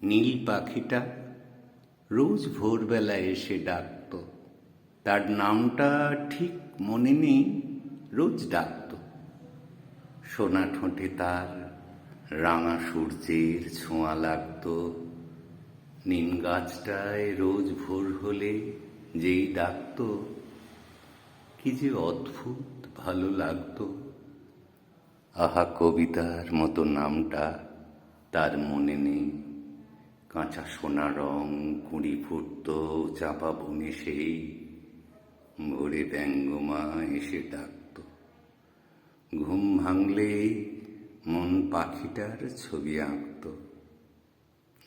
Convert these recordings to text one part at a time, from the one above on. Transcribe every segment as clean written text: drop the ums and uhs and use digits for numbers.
নীল পাখিটা রোজ ভোরবেলায় এসে ডাকত। তার নামটা ঠিক মনে নেই, রোজ ডাকত। সোনা ঠোঁটে তার রাঙা সূর্যের ছোঁয়া লাগত। নিম গাছটায় রোজ ভোর হলে যেই ডাকত, কি যে অদ্ভুত ভালো লাগতো। আহা, কবিতার মতো নামটা তার মনে নেই। কাঁচা সোনা রং কুঁড়ি ফুটত চাপা বনে, সেই ভোরে ব্যঙ্গমা এসে ডাকত। ঘুম ভাঙলে মন পাখিটার ছবি আঁকত।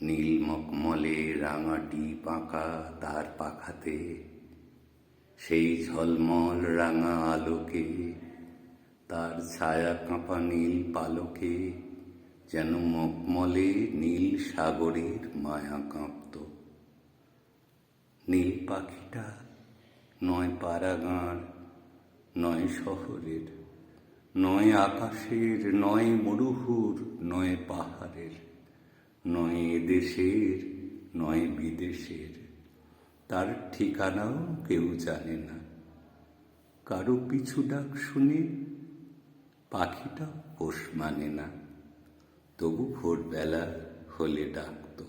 নীল মকমলে রাঙাটি পাকা তার পাখাতে, সেই ঝলমল রাঙা আলোকে তার ছায়া কাঁপা নীল পালকে যেন মকমলে নীল সাগরের মায়া কাঁপত। নীল পাখিটা নয় পাড়াগাঁর, নয় শহরের, নয় আকাশের, নয় মরুহুর, নয় পাহাড়ের, নয় এদেশের, নয় বিদেশের। তার ঠিকানাও কেউ জানে না। কারো পিছু ডাক শুনে পাখিটা পোষ মানে না, তবু ভোরবেলা হলে ডাকত।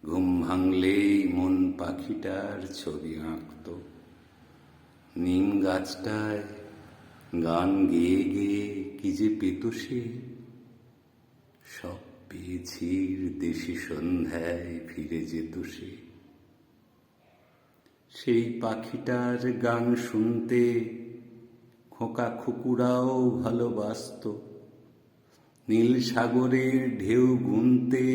ঘুম ভাঙলেই মন পাখিটার ছবি আঁকত। নিম গাছটায় গান গেয়ে গেয়ে কি যে পেত সে, সব পেয়েছির দেশি সন্ধ্যায় ফিরে যেত সে। সেই পাখিটার গান শুনতে খোকা খুকুরাও ভালোবাসত। নীল সাগরের ঢেউ গুনতে,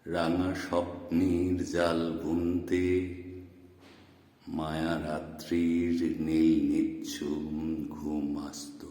রাঙা স্বপ্নের জাল বুনতে, মায়া রাত্রির নীল নিঝুম ঘুম আসত।